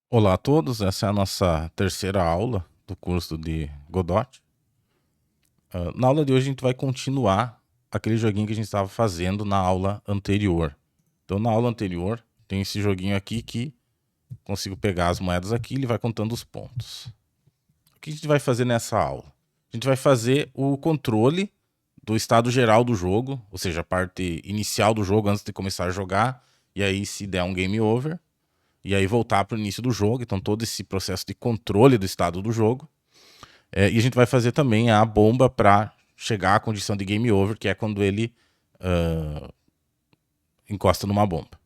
Olá a todos, essa é a nossa terceira aula do curso de Godot. Na aula de hoje a gente vai continuar aquele joguinho que a gente estava fazendo na aula anterior. Então na aula anterior tem esse joguinho aqui que consigo pegar as moedas aqui e ele vai contando os pontos. O que a gente vai fazer nessa aula? A gente vai fazer o controle do estado geral do jogo, ou seja, a parte inicial do jogo antes de começar a jogar, e aí se der um game over, e aí voltar para o início do jogo. Então todo esse processo de controle do estado do jogo. E a gente vai fazer também a bomba para chegar à condição de game over, que é quando ele encosta numa bomba.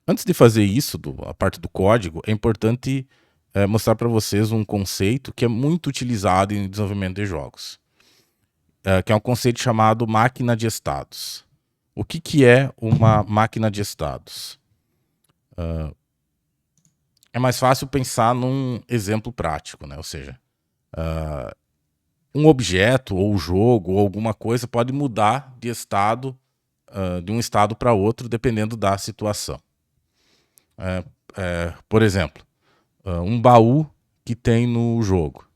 Antes de fazer isso, a parte do código, é importante mostrar para vocês um conceito que é muito utilizado em desenvolvimento de jogos, que é um conceito chamado máquina de estados. O que é uma máquina de estados? É mais fácil pensar num exemplo prático, né? Ou seja, um objeto ou jogo ou alguma coisa pode mudar de estado de um estado para outro dependendo da situação. Por exemplo, um baú que tem no jogo.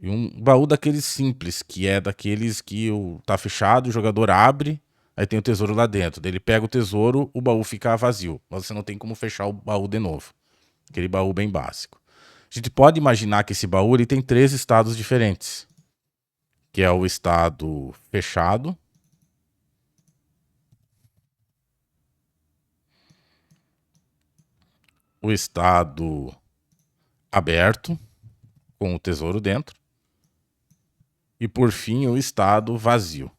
E um baú daqueles simples, que é daqueles que tá fechado, o jogador abre, aí tem o tesouro lá dentro. Daí ele pega o tesouro, o baú fica vazio, mas você não tem como fechar o baú de novo. Aquele baú bem básico. A gente pode imaginar que esse baú ele tem 3 estados diferentes, que é o estado fechado, o estado aberto, com o tesouro dentro, e por fim o estado vazio,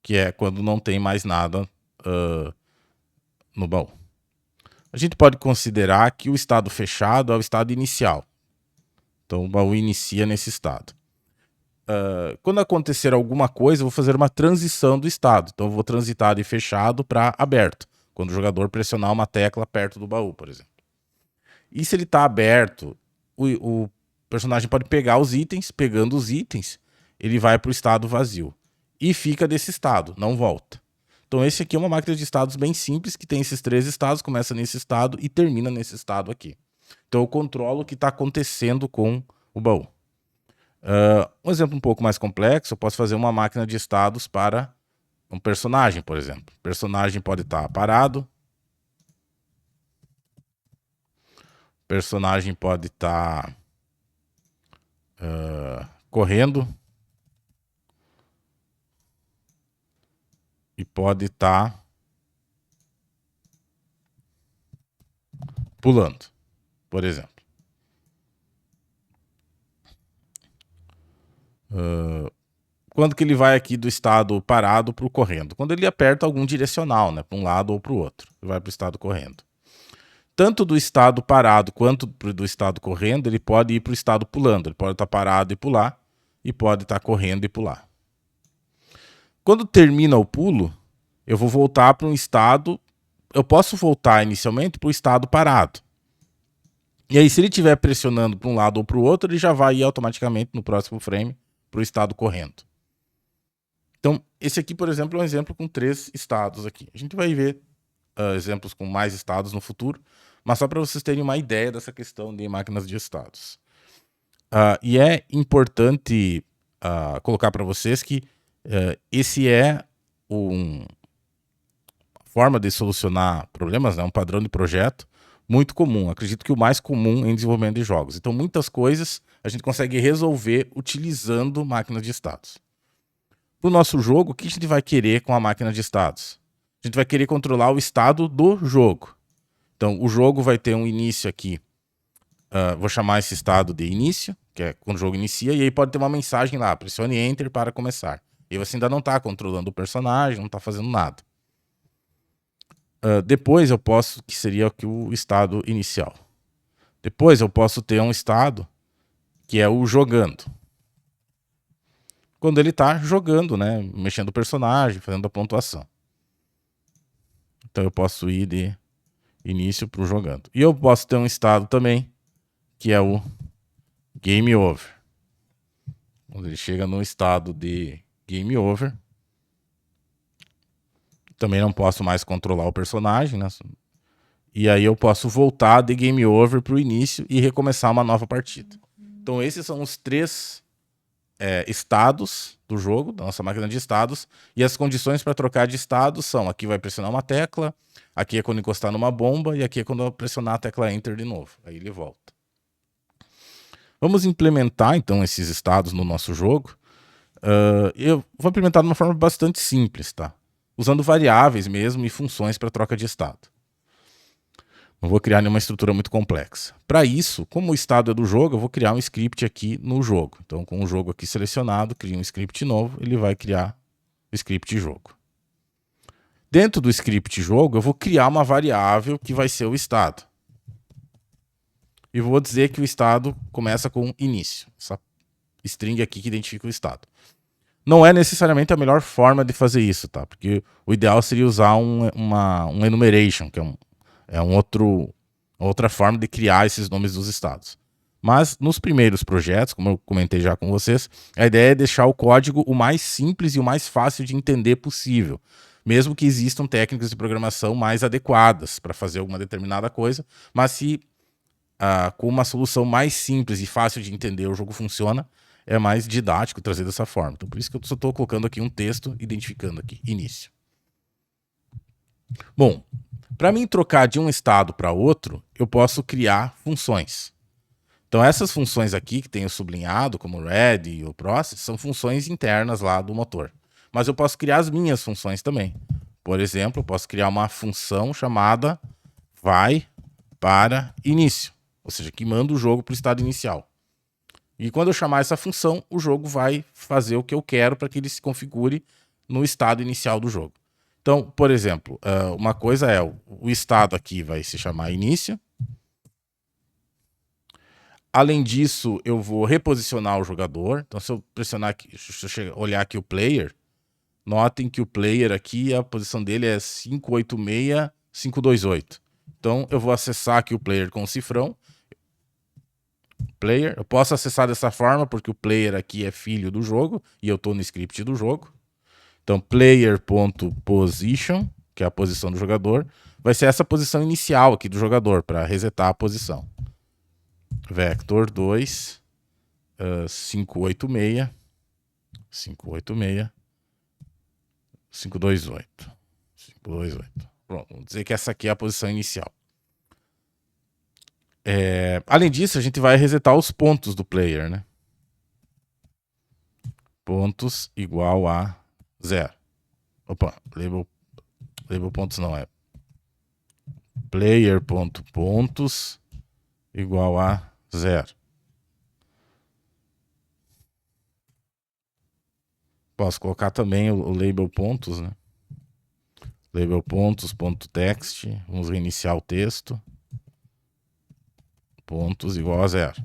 que é quando não tem mais nada no baú. A gente pode considerar que o estado fechado é o estado inicial. Então o baú inicia nesse estado. Quando acontecer alguma coisa, eu vou fazer uma transição do estado. Então eu vou transitar de fechado para aberto, quando o jogador pressionar uma tecla perto do baú, por exemplo. E se ele está aberto, o personagem pode pegar os itens, pegando os itens, ele vai para o estado vazio. E fica desse estado, não volta. Então esse aqui é uma máquina de estados bem simples, que tem esses 3 estados, começa nesse estado e termina nesse estado aqui. Então eu controlo o que está acontecendo com o baú. Um exemplo um pouco mais complexo, eu posso fazer uma máquina de estados para um personagem, por exemplo. O personagem pode estar parado, o personagem pode estar correndo e pode estar pulando, por exemplo. Quando que ele vai aqui do estado parado para o correndo? Quando ele aperta algum direcional, né, para um lado ou para o outro, ele vai para o estado correndo. Tanto do estado parado quanto do estado correndo, ele pode ir para o estado pulando. Ele pode estar parado e pular, e pode estar correndo e pular. Quando termina o pulo, eu vou voltar para um estado. Eu posso voltar inicialmente para o estado parado. E aí, se ele estiver pressionando para um lado ou para o outro, ele já vai ir automaticamente no próximo frame para o estado correndo. Então, esse aqui, por exemplo, é um exemplo com 3 estados aqui. A gente vai ver exemplos com mais estados no futuro, mas só para vocês terem uma ideia dessa questão de máquinas de estados. E é importante colocar para vocês que esse é uma forma de solucionar problemas, né, um padrão de projeto muito comum. Acredito que o mais comum em desenvolvimento de jogos. Então, muitas coisas a gente consegue resolver utilizando máquinas de estados. Para o nosso jogo, o que a gente vai querer com a máquina de estados? A gente vai querer controlar o estado do jogo. Então, o jogo vai ter um início aqui. Vou chamar esse estado de início, que é quando o jogo inicia, e aí pode ter uma mensagem lá, pressione Enter para começar. E você ainda não está controlando o personagem, não está fazendo nada. Depois eu posso, que seria aqui o estado inicial. Depois eu posso ter um estado que é o jogando. Quando ele está jogando, né, mexendo o personagem, fazendo a pontuação. Então eu posso ir de início para o jogando. E eu posso ter um estado também, que é o game over. Quando ele chega no estado de game over, também não posso mais controlar o personagem, né? E aí eu posso voltar de game over para o início e recomeçar uma nova partida. Então esses são os 3 estados do jogo, da nossa máquina de estados. E as condições para trocar de estado são: aqui vai pressionar uma tecla, aqui é quando encostar numa bomba, e aqui é quando eu pressionar a tecla Enter de novo. Aí ele volta. Vamos implementar então esses estados no nosso jogo. Eu vou implementar de uma forma bastante simples, tá? Usando variáveis mesmo e funções para troca de estado. Não vou criar nenhuma estrutura muito complexa. Para isso, como o estado é do jogo, eu vou criar um script aqui no jogo. Então, com o jogo aqui selecionado, crio um script novo, ele vai criar o script jogo. Dentro do script jogo, eu vou criar uma variável que vai ser o estado. E vou dizer que o estado começa com início. Essa string aqui que identifica o estado. Não é necessariamente a melhor forma de fazer isso, tá? Porque o ideal seria usar um enumeration, que é outra forma de criar esses nomes dos estados. Mas nos primeiros projetos, como eu comentei já com vocês, a ideia é deixar o código o mais simples e o mais fácil de entender possível. Mesmo que existam técnicas de programação mais adequadas para fazer alguma determinada coisa, mas se com uma solução mais simples e fácil de entender o jogo funciona, é mais didático trazer dessa forma. Então por isso que eu só estou colocando aqui um texto identificando aqui, início. Bom, para mim trocar de um estado para outro, eu posso criar funções. Então essas funções aqui, que tem o sublinhado, como o read e o process, são funções internas lá do motor. Mas eu posso criar as minhas funções também. Por exemplo, eu posso criar uma função chamada vai para início, ou seja, que manda o jogo para o estado inicial. E quando eu chamar essa função, o jogo vai fazer o que eu quero para que ele se configure no estado inicial do jogo. Então, por exemplo, uma coisa é o estado aqui vai se chamar início. Além disso, eu vou reposicionar o jogador. Então, se eu pressionar aqui, se eu olhar aqui o player, notem que o player aqui, a posição dele é 586-528. Então, eu vou acessar aqui o player com o cifrão. Player, eu posso acessar dessa forma, porque o player aqui é filho do jogo, e eu estou no script do jogo. Então, player.position, que é a posição do jogador, vai ser essa posição inicial aqui do jogador, para resetar a posição. Vector 2, 586, 586, 528. 528. Pronto, vamos dizer que essa aqui é a posição inicial. Além disso, a gente vai resetar os pontos do player, né? Pontos igual a 0. Opa, label pontos não, é player.pontos igual a 0. Posso colocar também o label pontos, né? Label pontos.text, vamos reiniciar o texto. Pontos igual a 0.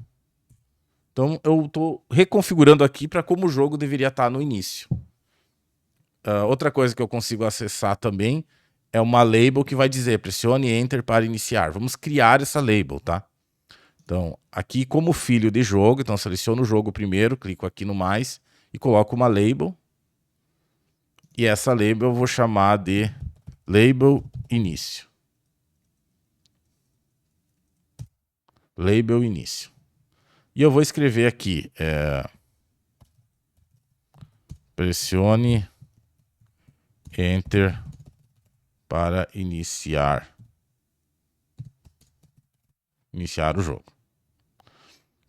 Então eu estou reconfigurando aqui para como o jogo deveria estar no início. Outra coisa que eu consigo acessar também é uma label que vai dizer pressione Enter para iniciar. Vamos criar essa label, tá? Então, aqui como filho de jogo, então seleciono o jogo primeiro, clico aqui no mais e coloco uma label. E essa label eu vou chamar de label início. Label início. E eu vou escrever aqui, pressione Enter para iniciar o jogo.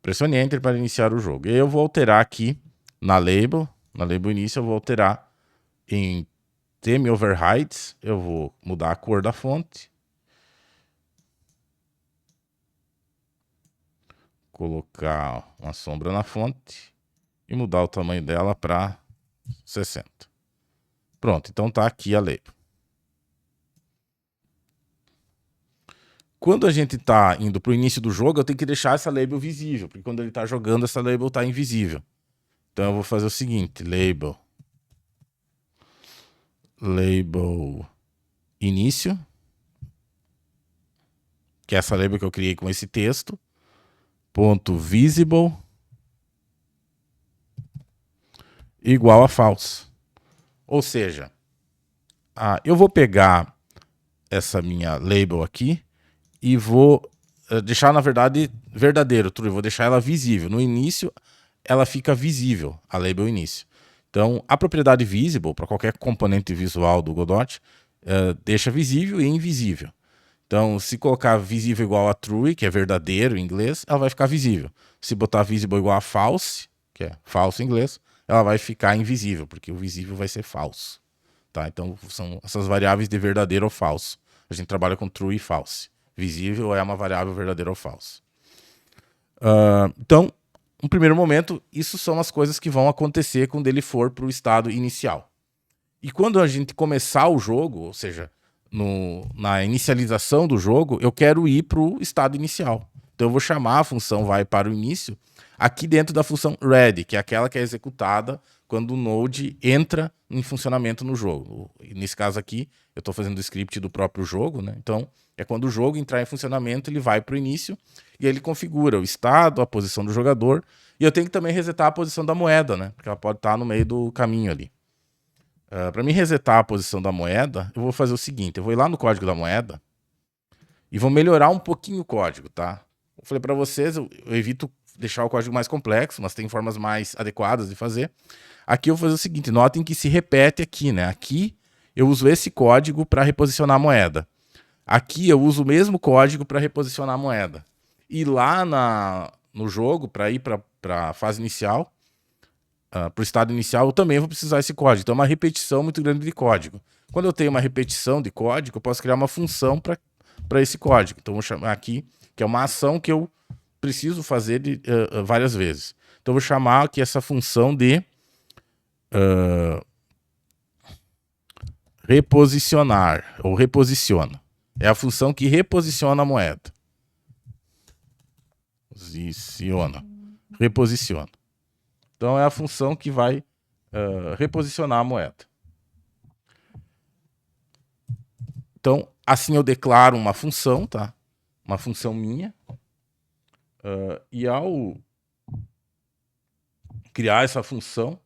Pressione Enter para iniciar o jogo. E aí eu vou alterar aqui na label início, eu vou alterar em theme overrides, eu vou mudar a cor da fonte. Colocar uma sombra na fonte e mudar o tamanho dela para 60. Pronto, então tá aqui a label. Quando a gente está indo para o início do jogo, eu tenho que deixar essa label visível, porque quando ele está jogando, essa label está invisível. Então eu vou fazer o seguinte, label início, que é essa label que eu criei com esse texto, ponto visible igual a false. Ou seja, eu vou pegar essa minha label aqui e vou deixar, na verdade, verdadeiro, true. Vou deixar ela visível. No início, ela fica visível, a label início. Então, a propriedade visible, para qualquer componente visual do Godot, deixa visível e invisível. Então, se colocar visível igual a true, que é verdadeiro em inglês, ela vai ficar visível. Se botar visible igual a false, que é falso em inglês, ela vai ficar invisível, porque o visível vai ser falso. Tá? Então, são essas variáveis de verdadeiro ou falso. A gente trabalha com true e false. Visível é uma variável verdadeira ou falsa. Então, no primeiro momento, isso são as coisas que vão acontecer quando ele for para o estado inicial. E quando a gente começar o jogo, ou seja, na inicialização do jogo, eu quero ir para o estado inicial. Então eu vou chamar a função vai para o início aqui dentro da função ready, que é aquela que é executada quando o Node entra em funcionamento no jogo. E nesse caso aqui, eu estou fazendo o script do próprio jogo, né? Então é quando o jogo entrar em funcionamento, ele vai para o início e aí ele configura o estado, a posição do jogador. E eu tenho que também resetar a posição da moeda, né? Porque ela pode estar no meio do caminho ali. Para mim resetar a posição da moeda, eu vou fazer o seguinte, eu vou ir lá no código da moeda e vou melhorar um pouquinho o código, tá? Eu falei para vocês, eu evito deixar o código mais complexo, mas tem formas mais adequadas de fazer. Aqui eu vou fazer o seguinte, notem que se repete aqui, né? Aqui eu uso esse código para reposicionar a moeda. Aqui eu uso o mesmo código para reposicionar a moeda. E lá no jogo, para ir para a fase inicial, para o estado inicial, eu também vou precisar desse código. Então é uma repetição muito grande de código. Quando eu tenho uma repetição de código, eu posso criar uma função para esse código. Então eu vou chamar aqui, que é uma ação que eu preciso fazer várias vezes. Então eu vou chamar aqui essa função de reposicionar, ou reposiciona. É a função que reposiciona a moeda. Reposiciona. Então é a função que vai reposicionar a moeda. Então, assim eu declaro uma função, tá? Uma função minha. E ao criar essa função,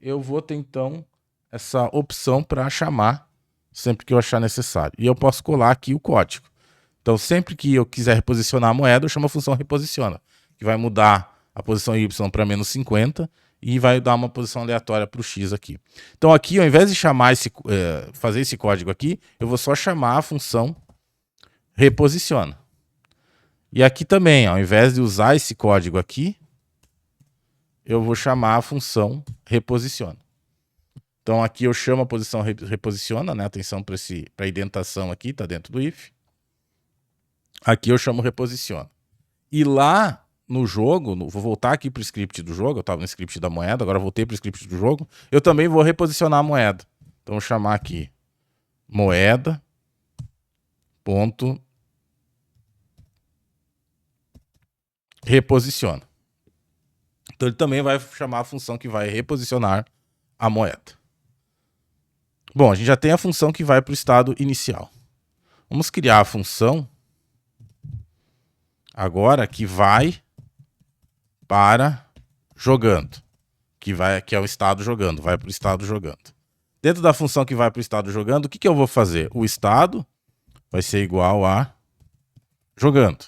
eu vou ter então essa opção para chamar sempre que eu achar necessário. E eu posso colar aqui o código. Então, sempre que eu quiser reposicionar a moeda, eu chamo a função reposiciona, que vai mudar a posição y para menos 50 e vai dar uma posição aleatória para o x aqui. Então aqui, ao invés de chamar fazer esse código aqui, eu vou só chamar a função reposiciona. E aqui também, ao invés de usar esse código aqui, eu vou chamar a função reposiciona. Então aqui eu chamo a posição reposiciona, né? Atenção para a indentação aqui, está dentro do if. Aqui eu chamo reposiciona. E lá no jogo, vou voltar aqui para o script do jogo, eu estava no script da moeda, agora voltei para o script do jogo, eu também vou reposicionar a moeda. Então vou chamar aqui moeda ponto reposiciona. Então ele também vai chamar a função que vai reposicionar a moeda. Bom, a gente já tem a função que vai para o estado inicial. Vamos criar a função agora que vai para jogando, que é o estado jogando, vai para o estado jogando. Dentro da função que vai para o estado jogando, o que eu vou fazer? O estado vai ser igual a jogando.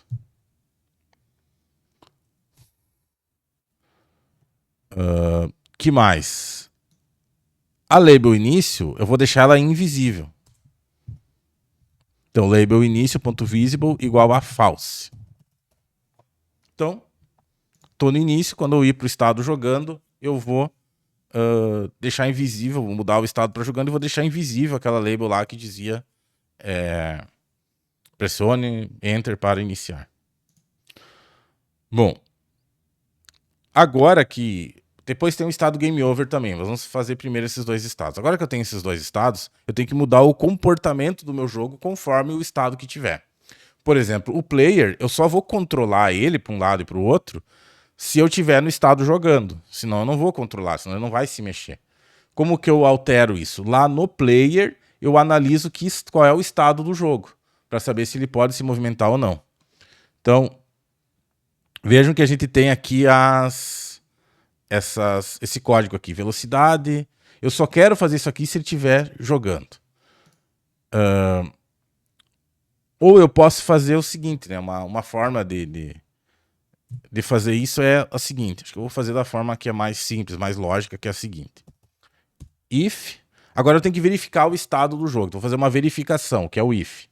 Que mais? A label início, eu vou deixar ela invisível. Então, label início.visible igual a false. Então, estou no início, quando eu ir para o estado jogando, eu vou deixar invisível, vou mudar o estado para jogando e vou deixar invisível aquela label lá que dizia pressione Enter para iniciar. Bom, agora que depois tem o estado Game Over também. Vamos fazer primeiro esses dois estados. Agora que eu tenho esses dois estados, eu tenho que mudar o comportamento do meu jogo conforme o estado que tiver. Por exemplo, o player, eu só vou controlar ele para um lado e para o outro se eu estiver no estado jogando. Senão eu não vou controlar, senão ele não vai se mexer. Como que eu altero isso? Lá no player, eu analiso qual é o estado do jogo, para saber se ele pode se movimentar ou não. Então, vejam que a gente tem aqui esse código aqui, velocidade. Eu só quero fazer isso aqui se ele estiver jogando. Ou eu posso fazer o seguinte, né? Uma forma de fazer isso é a seguinte. Acho que eu vou fazer da forma que é mais simples, mais lógica, que é a seguinte. If. Agora eu tenho que verificar o estado do jogo. Então, vou fazer uma verificação, que é o if.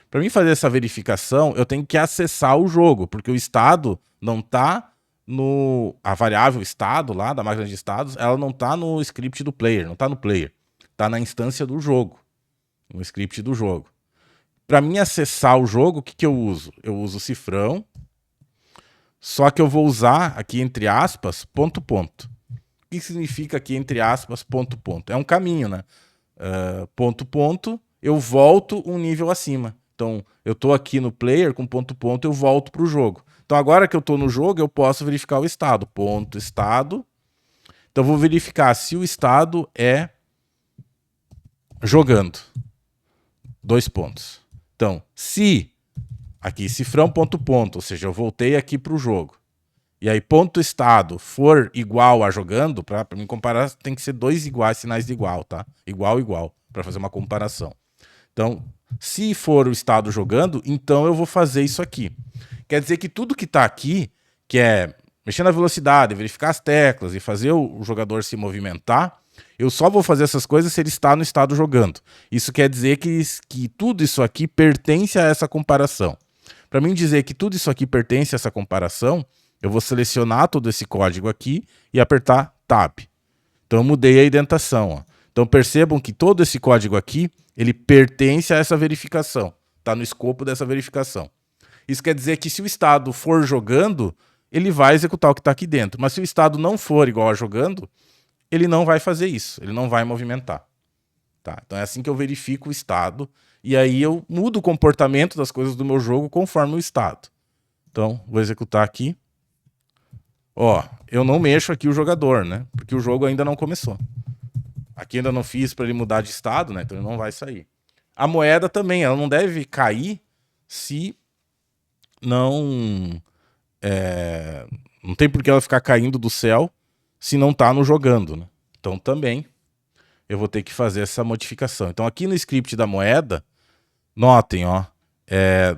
Para mim fazer essa verificação, eu tenho que acessar o jogo, porque o estado não está no... A variável estado lá, da máquina de estados, ela não está no script do player, não está no player. Está na instância do jogo, no script do jogo. Para mim acessar o jogo, o que eu uso? Eu uso o cifrão, só que eu vou usar aqui, entre aspas, ponto, ponto. O que significa aqui, entre aspas, ponto, ponto? É um caminho, né? Ponto, ponto, eu volto um nível acima. Então, eu tô aqui no player com ponto, ponto, eu volto pro jogo. Então, agora que eu tô no jogo, eu posso verificar o estado. Ponto, estado. Então, eu vou verificar se o estado é jogando. 2 pontos. Então, se aqui, cifrão, ponto, ponto, ou seja, eu voltei aqui pro jogo. E aí, ponto estado for igual a jogando, para me comparar, tem que ser 2 iguais, sinais de igual, tá? Igual, igual, para fazer uma comparação. Então, se for o estado jogando, então eu vou fazer isso aqui. Quer dizer que tudo que está aqui, que é mexer na velocidade, verificar as teclas e fazer o jogador se movimentar, eu só vou fazer essas coisas se ele está no estado jogando. Isso quer dizer que tudo isso aqui pertence a essa comparação. Para mim dizer que tudo isso aqui pertence a essa comparação, eu vou selecionar todo esse código aqui e apertar Tab. Então eu mudei a indentação. Ó. Então percebam que todo esse código aqui, ele pertence a essa verificação. Está no escopo dessa verificação. Isso quer dizer que se o estado for jogando, ele vai executar o que está aqui dentro. Mas se o estado não for igual a jogando, ele não vai fazer isso. Ele não vai movimentar. Tá? Então é assim que eu verifico o estado. E aí eu mudo o comportamento das coisas do meu jogo conforme o estado. Então, vou executar aqui. Ó, eu não mexo aqui o jogador, né? Porque o jogo ainda não começou. Aqui ainda não fiz para ele mudar de estado, né? Então ele não vai sair. A moeda também, ela não deve cair se não... não tem por que ela ficar caindo do céu se não tá no jogando, né? Então também eu vou ter que fazer essa modificação. Então aqui no script da moeda, notem, ó,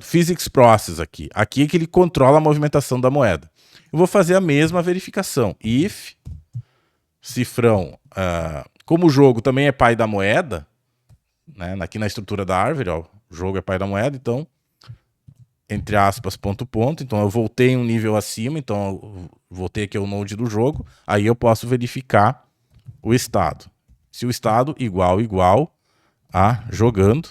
Physics Process aqui. Aqui é que ele controla a movimentação da moeda. Eu vou fazer a mesma verificação. If, cifrão, como o jogo também é pai da moeda, né, aqui na estrutura da árvore, ó, o jogo é pai da moeda, então, entre aspas, ponto, ponto. Então eu voltei um nível acima, então eu voltei aqui ao node do jogo, aí eu posso verificar o estado. Se o estado igual a jogando.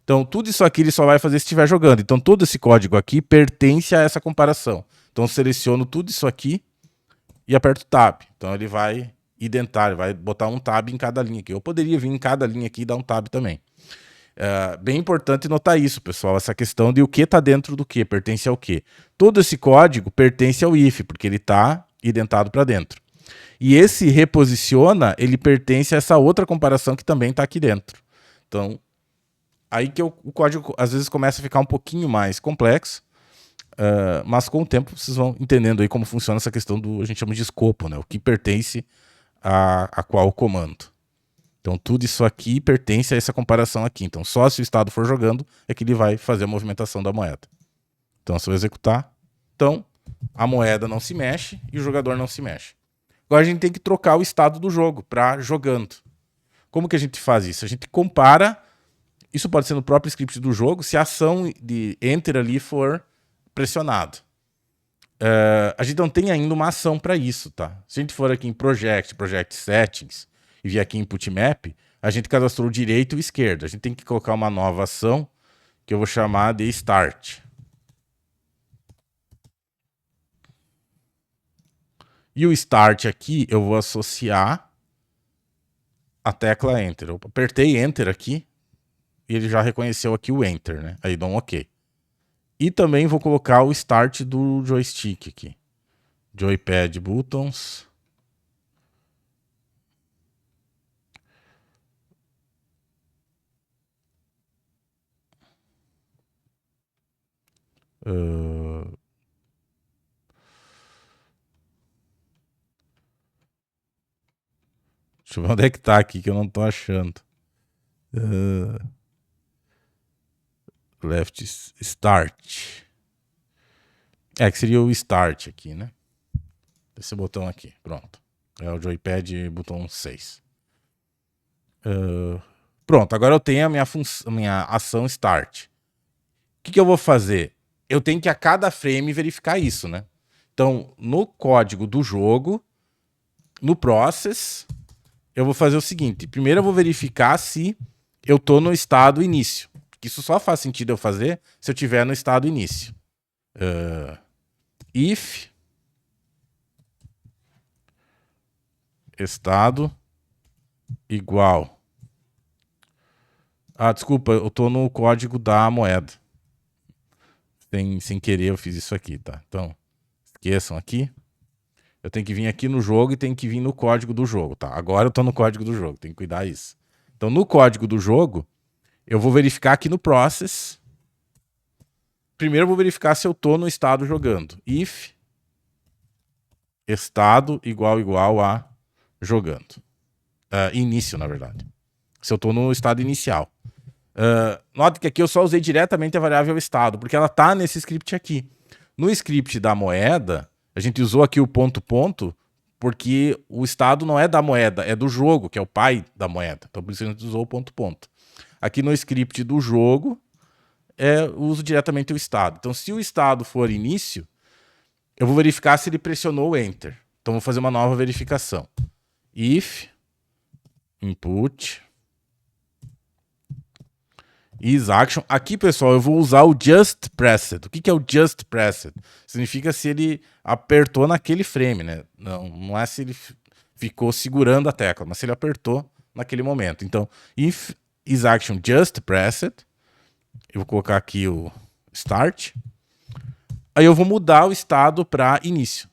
Então tudo isso aqui ele só vai fazer se estiver jogando. Então todo esse código aqui pertence a essa comparação. Então eu seleciono tudo isso aqui e aperto Tab. Então ele vai identar, ele vai botar um Tab em cada linha aqui. Eu poderia vir em cada linha aqui e dar um Tab também. Bem importante notar isso, pessoal, essa questão de o que está dentro do que, pertence ao que. Todo esse código pertence ao if, porque ele está identado para dentro. E esse reposiciona, ele pertence a essa outra comparação que também está aqui dentro. Então, aí que o código às vezes começa a ficar um pouquinho mais complexo, mas com o tempo vocês vão entendendo aí como funciona essa questão do, a gente chama de escopo, né? O que pertence a qual comando. Então tudo isso aqui pertence a essa comparação aqui. Então só se o estado for jogando é que ele vai fazer a movimentação da moeda. Então se eu executar, então a moeda não se mexe e o jogador não se mexe. Agora a gente tem que trocar o estado do jogo para jogando. Como que a gente faz isso? A gente compara, isso pode ser no próprio script do jogo, se a ação de enter ali for pressionado. A gente não tem ainda uma ação para isso, tá? Se a gente for aqui em Project Settings, e vier aqui em Input Map, a gente cadastrou o direito e o esquerdo. A gente tem que colocar uma nova ação que eu vou chamar de Start. E o Start aqui eu vou associar a tecla Enter. Eu apertei Enter aqui e ele já reconheceu aqui o Enter, né? Aí dá um OK. E também vou colocar o Start do joystick aqui. Joypad Buttons. Deixa eu ver onde é que tá aqui, que eu não tô achando. left start. Que seria o start aqui, né? Esse botão aqui, pronto. É o joypad botão 6. Pronto, agora eu tenho a minha ação start. O que eu vou fazer? Eu tenho que a cada frame verificar isso, né? Então, no código do jogo, no process, eu vou fazer o seguinte. Primeiro eu vou verificar se eu tô no estado início. Isso só faz sentido eu fazer se eu tiver no estado início. If estado igual. Desculpa, eu tô no código da moeda. Sem querer eu fiz isso aqui, tá? Então, esqueçam aqui. Eu tenho que vir aqui no jogo e tenho que vir no código do jogo, tá? Agora eu tô no código do jogo, tem que cuidar disso. Então, no código do jogo, eu vou verificar aqui no process. Primeiro eu vou verificar se eu tô no estado jogando. If estado igual a jogando. Início, na verdade. Se eu tô no estado inicial. Note que aqui eu só usei diretamente a variável estado, porque ela tá nesse script aqui. No script da moeda, a gente usou aqui o ponto, porque o estado não é da moeda, é do jogo, que é o pai da moeda. Então por isso a gente usou o ponto. Aqui no script do jogo, eu uso diretamente o estado. Então se o estado for início, eu vou verificar se ele pressionou o Enter. Então vou fazer uma nova verificação. If input isAction. Aqui, pessoal, eu vou usar o just pressed. O que é o just pressed? Significa se ele apertou naquele frame, né? Não é se ele ficou segurando a tecla, mas se ele apertou naquele momento. Então, if isAction just pressed, eu vou colocar aqui o start. Aí eu vou mudar o estado para início,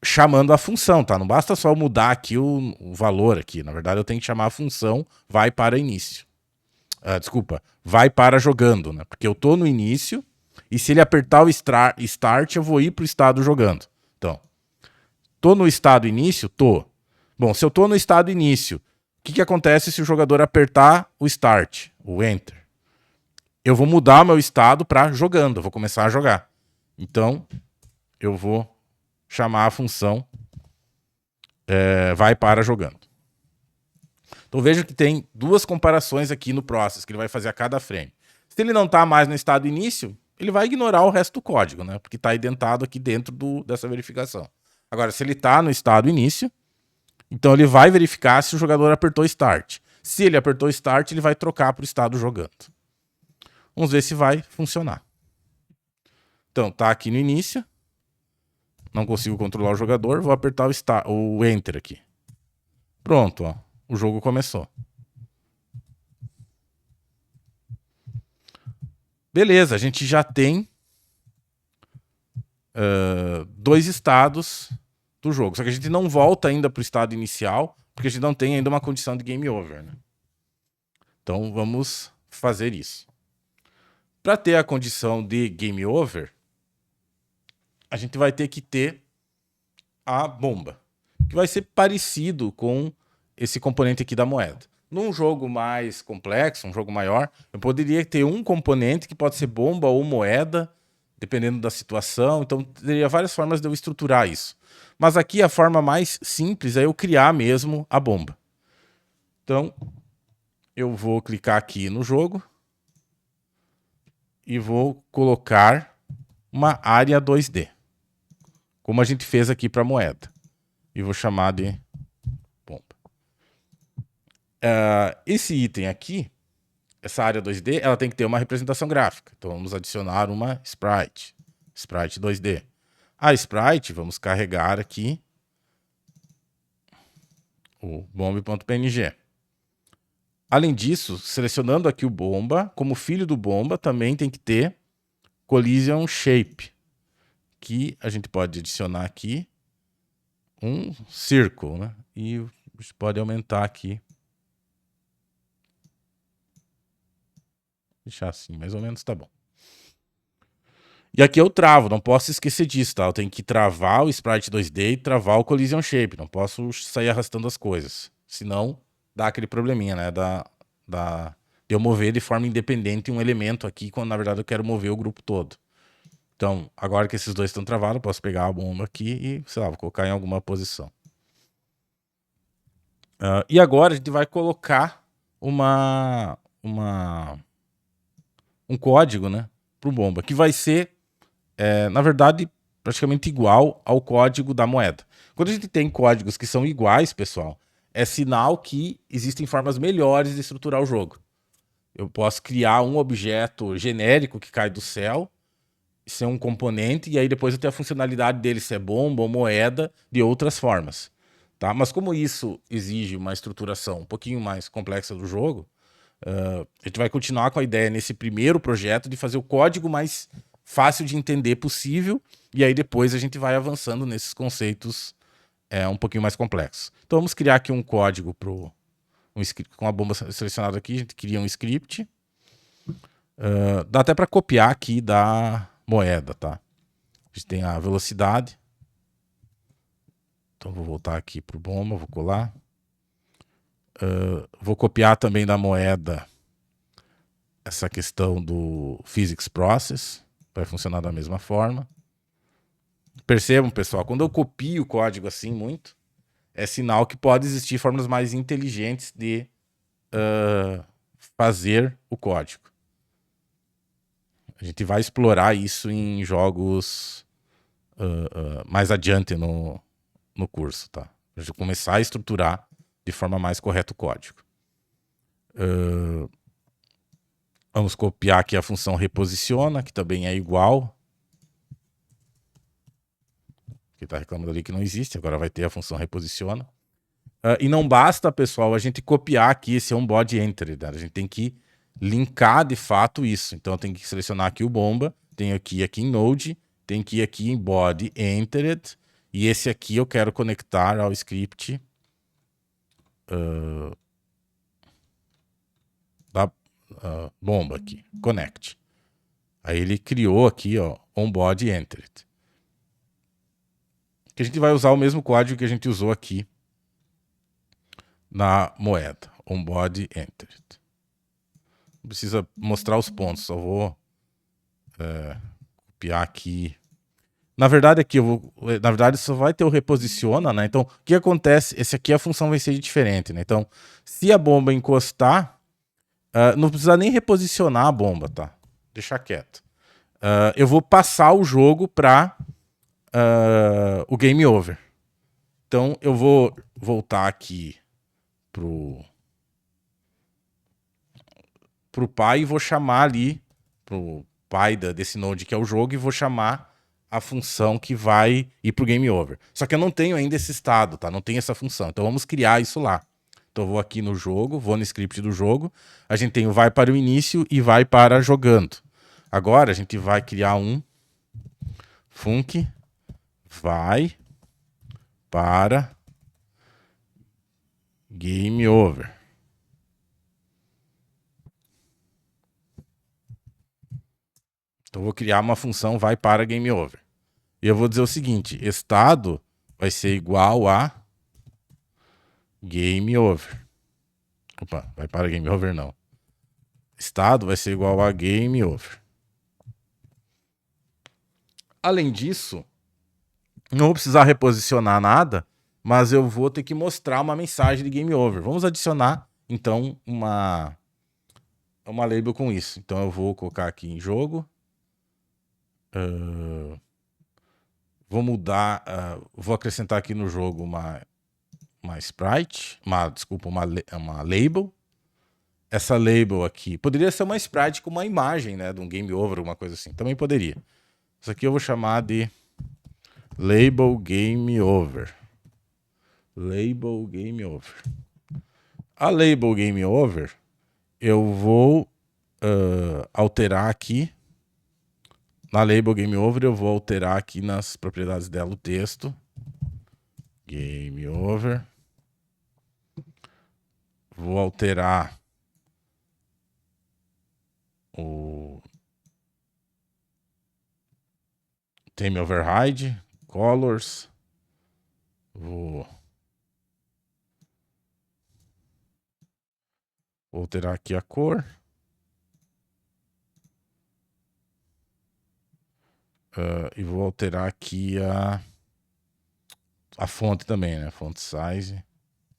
chamando a função, tá? Não basta só mudar aqui o valor aqui. Na verdade, eu tenho que chamar a função vai para início. Desculpa, vai para jogando, né? Porque eu tô no início e se ele apertar o start, eu vou ir pro estado jogando. Então, tô no estado início? Tô. Bom, se eu tô no estado início, o que acontece se o jogador apertar o start, o enter? Eu vou mudar meu estado para jogando, eu vou começar a jogar. Então, eu vou chamar a função vai para jogando. Então veja que tem duas comparações aqui no process que ele vai fazer a cada frame. Se ele não está mais no estado início, ele vai ignorar o resto do código, né? Porque está identado aqui dentro dessa verificação. Agora, se ele está no estado início, então ele vai verificar se o jogador apertou Start. Se ele apertou Start, ele vai trocar para o estado jogando. Vamos ver se vai funcionar. Então, tá aqui no início. Não consigo controlar o jogador. Vou apertar o Enter aqui. Pronto, ó. O jogo começou. Beleza, a gente já tem dois estados do jogo. Só que a gente não volta ainda para o estado inicial, porque a gente não tem ainda uma condição de game over, né? Então vamos fazer isso. Para ter a condição de game over, a gente vai ter que ter a bomba, que vai ser parecido com esse componente aqui da moeda. Num jogo mais complexo, um jogo maior, eu poderia ter um componente que pode ser bomba ou moeda, dependendo da situação. Então, teria várias formas de eu estruturar isso. Mas aqui a forma mais simples é eu criar mesmo a bomba. Então, eu vou clicar aqui no jogo e vou colocar uma área 2D, como a gente fez aqui para a moeda. E vou chamar de bomba. Esse item aqui, essa área 2D, ela tem que ter uma representação gráfica. Então vamos adicionar uma sprite 2D. A sprite, vamos carregar aqui o bomb.png. Além disso, selecionando aqui o bomba, como filho do bomba, também tem que ter collision shape, que a gente pode adicionar aqui um círculo, né? E a gente pode aumentar aqui. Deixar assim, mais ou menos, tá bom. E aqui eu travo, não posso esquecer disso, tá? Eu tenho que travar o Sprite 2D e travar o Collision Shape. Não posso sair arrastando as coisas. Senão, dá aquele probleminha, né? Da de eu mover de forma independente um elemento aqui, quando na verdade eu quero mover o grupo todo. Então, agora que esses dois estão travados, eu posso pegar a bomba aqui e, sei lá, vou colocar em alguma posição. E agora a gente vai colocar um código, né, para o bomba, que vai ser, na verdade, praticamente igual ao código da moeda. Quando a gente tem códigos que são iguais, pessoal, é sinal que existem formas melhores de estruturar o jogo. Eu posso criar um objeto genérico que cai do céu, ser um componente, e aí depois eu tenho a funcionalidade dele, se é bomba ou moeda, de outras formas. Tá? Mas como isso exige uma estruturação um pouquinho mais complexa do jogo, a gente vai continuar com a ideia nesse primeiro projeto de fazer o código mais fácil de entender possível, e aí depois a gente vai avançando nesses conceitos um pouquinho mais complexos. Então vamos criar aqui um código com a bomba selecionada aqui, a gente cria um script. Dá até para copiar aqui da moeda, tá? A gente tem a velocidade. Então vou voltar aqui pro bomba, vou colar. Vou copiar também da moeda essa questão do physics process. Vai funcionar da mesma forma. Percebam, pessoal, quando eu copio o código assim muito, é sinal que pode existir formas mais inteligentes de fazer o código. A gente vai explorar isso em jogos mais adiante no curso, tá? Pra gente começar a estruturar de forma mais correta o código. Vamos copiar aqui a função reposiciona, que também é igual. Que está reclamando ali que não existe, agora vai ter a função reposiciona. E não basta, pessoal, a gente copiar aqui esse onBody entered, né? A gente tem que linkar de fato isso. Então eu tenho que selecionar aqui o bomba, tenho aqui em Node, tenho que ir aqui em body entered, e esse aqui eu quero conectar ao script da bomba aqui, connect. Aí ele criou aqui, ó, onBody entered. Que a gente vai usar o mesmo código que a gente usou aqui na moeda, onBody entered. Não precisa mostrar os pontos, só vou copiar aqui. Na verdade, aqui na verdade, só vai ter o reposiciona, né? Então, o que acontece? Esse aqui a função vai ser diferente, né? Então, se a bomba encostar, não precisa nem reposicionar a bomba, tá? Deixar quieto. Eu vou passar o jogo para o game over. Então, eu vou voltar aqui pro pai e vou chamar ali pro pai desse node que é o jogo e vou chamar a função que vai ir pro game over. Só que eu não tenho ainda esse estado, tá? Não tem essa função. Então vamos criar isso lá. Então eu vou aqui no jogo, vou no script do jogo. A gente tem o vai para o início e vai para jogando. Agora a gente vai criar um func vai para game over. Então eu vou criar uma função vai para game over. E eu vou dizer o seguinte, estado vai ser igual a game over. Opa, vai para game over não. Estado vai ser igual a game over. Além disso, não vou precisar reposicionar nada, mas eu vou ter que mostrar uma mensagem de game over. Vamos adicionar, então, uma label com isso. Então eu vou colocar aqui em jogo. Vou mudar, vou acrescentar aqui no jogo uma sprite, uma label. Essa label aqui poderia ser uma sprite com uma imagem, né, de um game over, alguma coisa assim. Também poderia. Isso aqui eu vou chamar de label game over. Label game over. A label game over, eu vou alterar aqui. Na label game over, eu vou alterar aqui nas propriedades dela o texto. Game over. Vou alterar o theme override, colors. Vou Vou alterar aqui a cor. E vou alterar aqui a fonte também, né? Font size.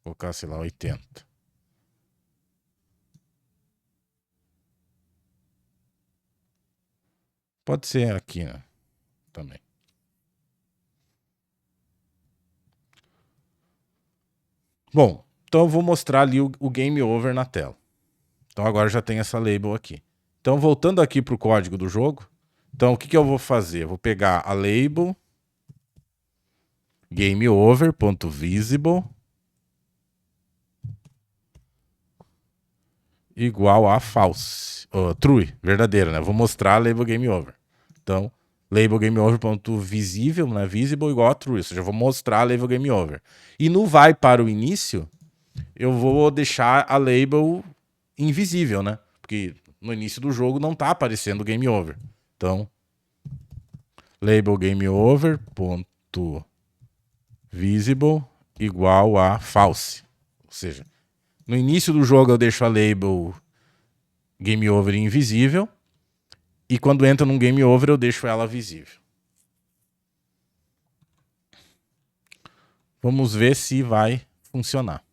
Vou colocar, sei lá, 80. Pode ser aqui, né? Também. Bom, então eu vou mostrar ali o Game Over na tela. Então agora já tem essa label aqui. Então voltando aqui para o código do jogo. Então o que eu vou fazer? Eu vou pegar a label GameOver.visible igual a false. True, verdadeira, né? Vou mostrar a label GameOver. Então, label GameOver.visível, né? Visible igual a true. Ou seja, eu vou mostrar a label GameOver. E no vai para o início, eu vou deixar a label invisível, né? Porque no início do jogo não tá aparecendo Game Over. Então, label GameOver.visible igual a false. Ou seja, no início do jogo eu deixo a label Game Over invisível e quando entra num Game Over eu deixo ela visível. Vamos ver se vai funcionar.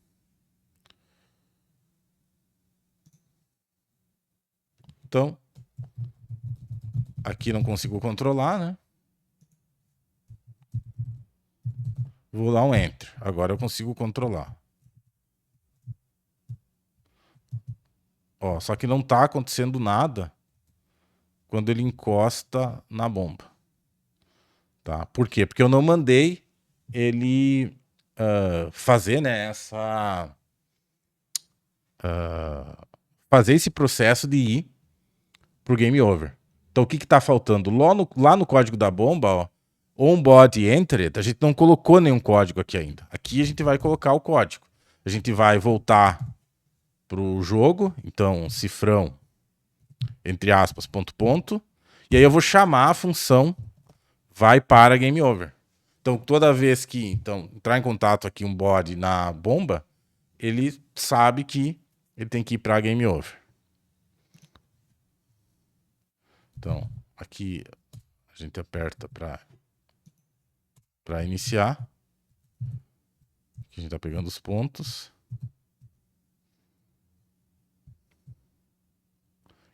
Então, aqui não consigo controlar, né? Vou dar um Enter. Agora eu consigo controlar. Ó, só que não está acontecendo nada quando ele encosta na bomba. Tá? Por quê? Porque eu não mandei ele fazer, né, fazer esse processo de ir pro Game Over. Então o que está faltando? Lá no código da bomba, ó, onBody entered, a gente não colocou nenhum código aqui ainda. Aqui a gente vai colocar o código. A gente vai voltar pro jogo, então cifrão, entre aspas, ponto, ponto, e aí eu vou chamar a função vai para Game Over. Então toda vez que entrar em contato aqui um body na bomba, ele sabe que ele tem que ir para Game Over. Então aqui a gente aperta para iniciar. Aqui a gente está pegando os pontos.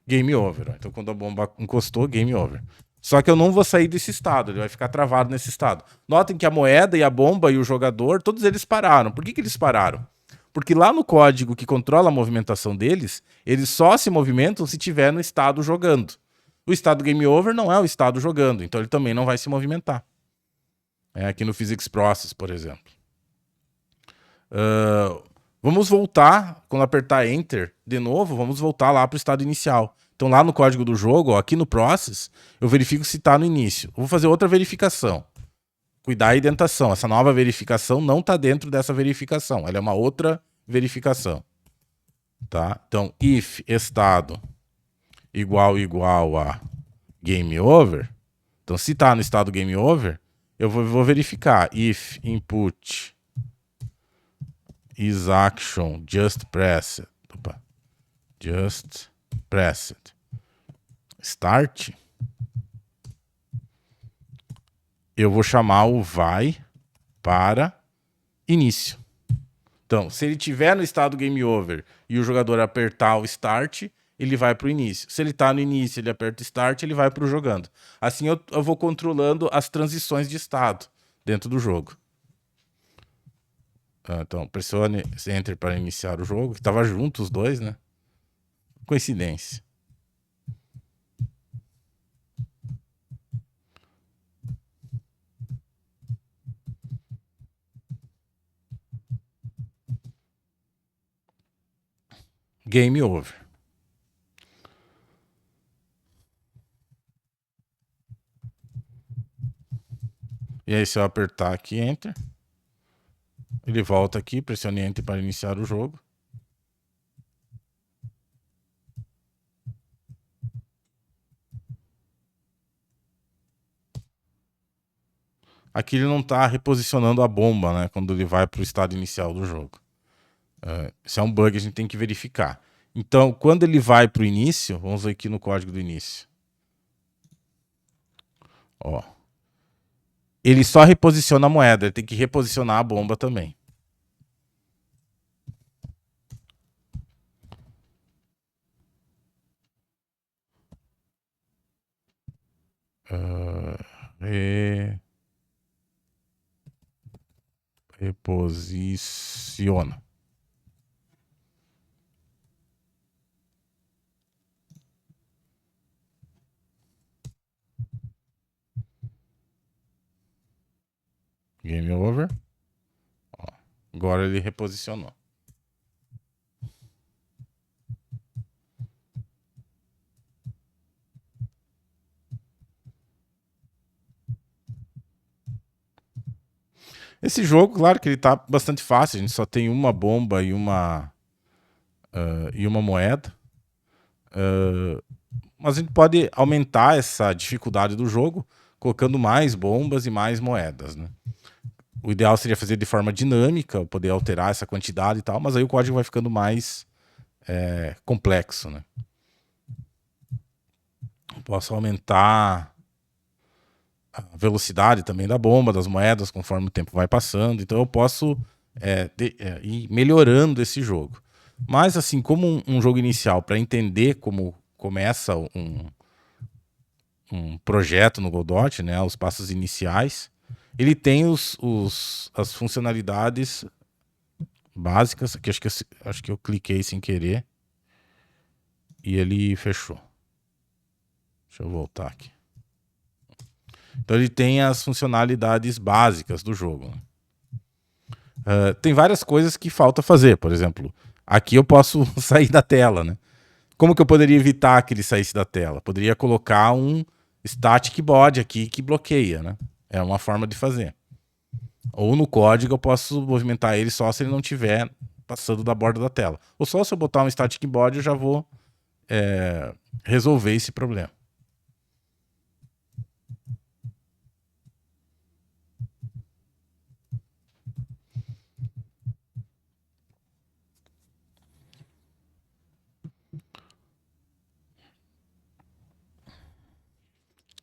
Game Over. Ó. Então quando a bomba encostou, Game Over. Só que eu não vou sair desse estado, ele vai ficar travado nesse estado. Notem que a moeda e a bomba e o jogador, todos eles pararam. Por que eles pararam? Porque lá no código que controla a movimentação deles, eles só se movimentam se tiver no estado jogando. O estado Game Over não é o estado jogando, então ele também não vai se movimentar. Aqui no Physics Process, por exemplo. Vamos voltar, quando apertar Enter de novo, vamos voltar lá para o estado inicial. Então lá no código do jogo, ó, aqui no Process, eu verifico se está no início. Eu vou fazer outra verificação. Cuidar a indentação. Essa nova verificação não está dentro dessa verificação. Ela é uma outra verificação. Tá? Então, if estado igual a Game Over. Então, se está no estado Game Over, eu vou verificar if input is action just pressed. Opa. Just pressed. Start. Eu vou chamar o vai para início. Então, se ele estiver no estado Game Over e o jogador apertar o Start, ele vai para o início. Se ele está no início, ele aperta o Start, ele vai para o jogando. Assim eu vou controlando as transições de estado dentro do jogo. Então, pressione Enter para iniciar o jogo. Estava junto os dois, né? Coincidência. Game Over. E aí, se eu apertar aqui Enter, ele volta aqui, pressione Enter para iniciar o jogo. Aqui ele não está reposicionando a bomba, né? Quando ele vai para o estado inicial do jogo. Isso é um bug que a gente tem que verificar. Então, quando ele vai para o início, vamos ver aqui no código do início. Ó, ele só reposiciona a moeda, ele tem que reposicionar a bomba também. Reposiciona. Game over. Ó, agora ele reposicionou. Esse jogo, claro que ele tá bastante fácil. A gente só tem uma bomba e uma moeda. Mas a gente pode aumentar essa dificuldade do jogo colocando mais bombas e mais moedas, né? O ideal seria fazer de forma dinâmica, poder alterar essa quantidade e tal, mas aí o código vai ficando mais complexo, né? Posso aumentar a velocidade também da bomba, das moedas, conforme o tempo vai passando. Então eu posso ir melhorando esse jogo. Mas assim, como um jogo inicial, para entender como começa um projeto no Godot, né, os passos iniciais, ele tem as funcionalidades básicas, que acho que eu cliquei sem querer e ele fechou. Deixa eu voltar aqui. Então ele tem as funcionalidades básicas do jogo. Tem várias coisas que falta fazer. Por exemplo, aqui eu posso sair da tela, né? Como que eu poderia evitar que ele saísse da tela? Poderia colocar um static body aqui que bloqueia, né? É uma forma de fazer. Ou no código eu posso movimentar ele só se ele não estiver passando da borda da tela. Ou só se eu botar um static body eu já vou resolver esse problema.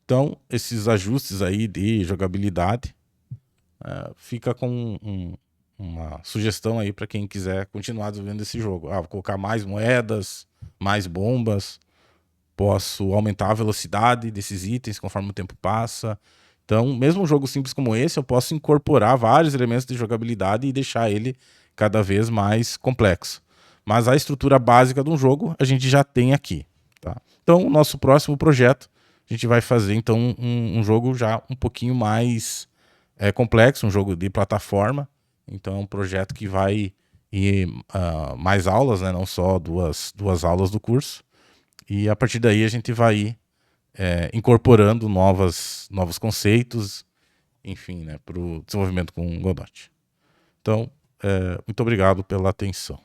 Então, esses ajustes aí de jogabilidade fica com uma sugestão aí para quem quiser continuar desenvolvendo esse jogo. Vou colocar mais moedas, mais bombas, posso aumentar a velocidade desses itens conforme o tempo passa. Então, mesmo um jogo simples como esse, eu posso incorporar vários elementos de jogabilidade e deixar ele cada vez mais complexo. Mas a estrutura básica de um jogo a gente já tem aqui. Tá? Então, o nosso próximo projeto, a gente vai fazer então um jogo já um pouquinho mais complexo, um jogo de plataforma. Então, é um projeto que vai ir mais aulas, né? Não só duas aulas do curso. E a partir daí a gente vai ir incorporando novos conceitos, enfim, né, para o desenvolvimento com Godot. Então, muito obrigado pela atenção.